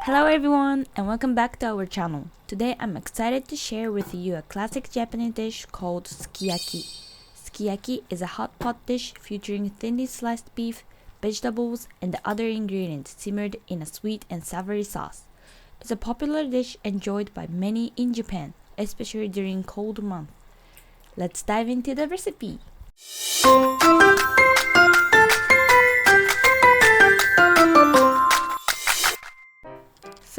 Hello everyone and welcome back to our channel. Today I'm excited to share with you a classic Japanese dish called Sukiyaki. Sukiyaki is a hot pot dish featuring thinly sliced beef, vegetables, and the other ingredients simmered in a sweet and savory sauce. It's a popular dish enjoyed by many in Japan, especially during cold months. Let's dive into the recipe.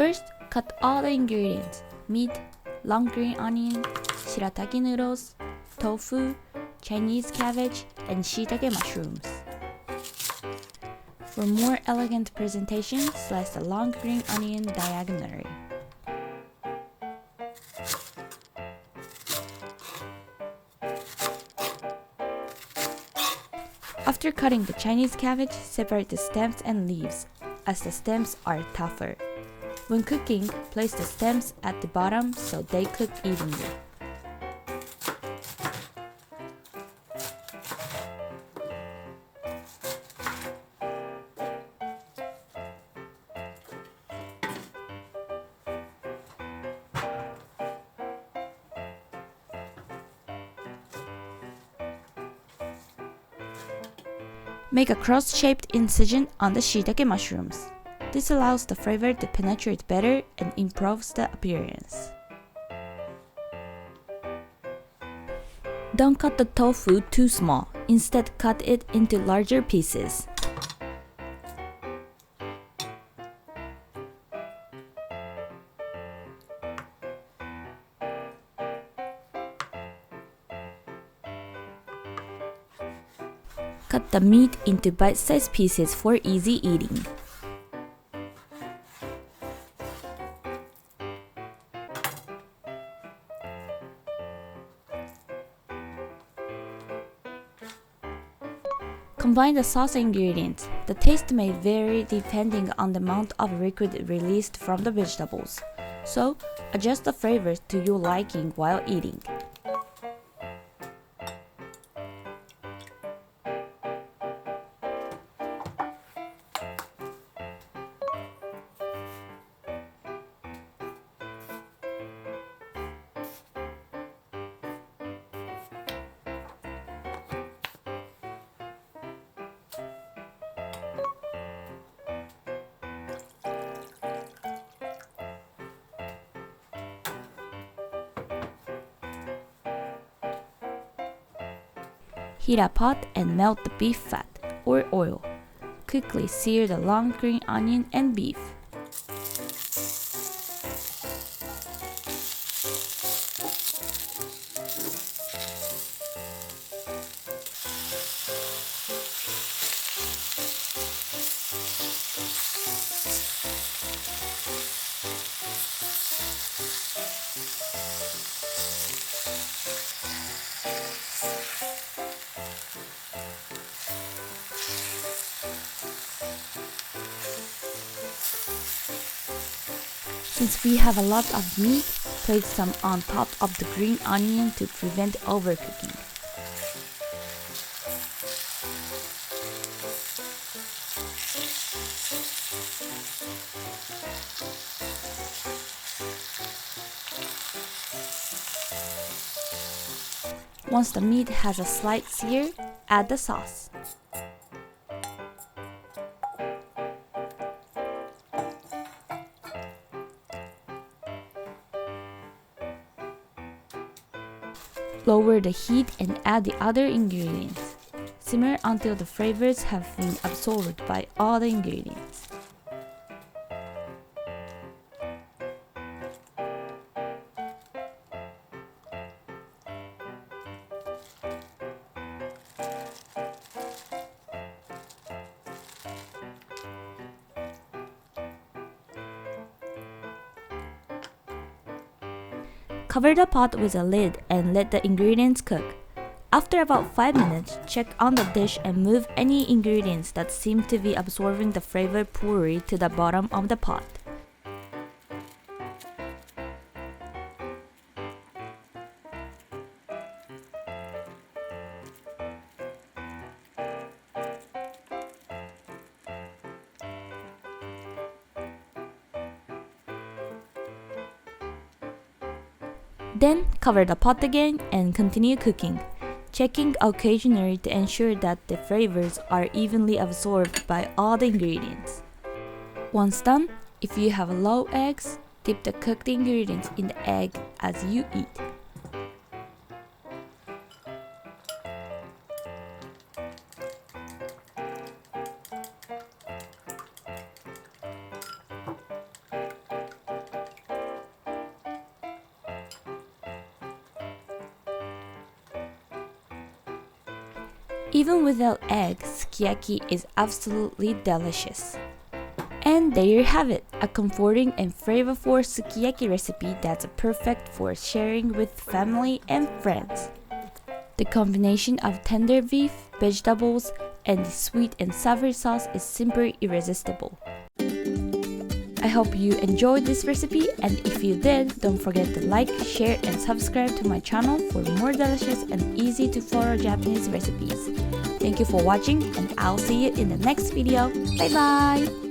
First, cut all the ingredients: meat, long green onion, shirataki noodles, tofu, Chinese cabbage, and shiitake mushrooms. For more elegant presentation, slice the long green onion diagonally. After cutting the Chinese cabbage, separate the stems and leaves, as the stems are tougher. When cooking, place the stems at the bottom so they cook evenly. Make a cross-shaped incision on the shiitake mushrooms. This allows the flavor to penetrate better and improves the appearance. Don't cut the tofu too small, instead cut it into larger pieces. Cut the meat into bite-sized pieces for easy eating. Combine the sauce ingredients. The taste may vary depending on the amount of liquid released from the vegetables, so adjust the flavors to your liking while eating. Heat a pot and melt the beef fat or oil. Quickly sear the long green onion and beef. Since we have a lot of meat, place some on top of the green onion to prevent overcooking. Once the meat has a slight sear, add the sauce. Lower the heat and add the other ingredients. Simmer until the flavors have been absorbed by all the ingredients. Cover the pot with a lid and let the ingredients cook. After about 5 minutes, check on the dish and move any ingredients that seem to be absorbing the flavor poorly to the bottom of the pot. Then cover the pot again and continue cooking, checking occasionally to ensure that the flavors are evenly absorbed by all the ingredients. Once done, if you have raw eggs, dip the cooked ingredients in the egg as you eat. Even without eggs, sukiyaki is absolutely delicious. And there you have it, a comforting and flavorful sukiyaki recipe that's perfect for sharing with family and friends. The combination of tender beef, vegetables, and the sweet and savory sauce is simply irresistible. I hope you enjoyed this recipe, and if you did, don't forget to like, share, and subscribe to my channel for more delicious and easy to follow Japanese recipes. Thank you for watching, and I'll see you in the next video. Bye bye!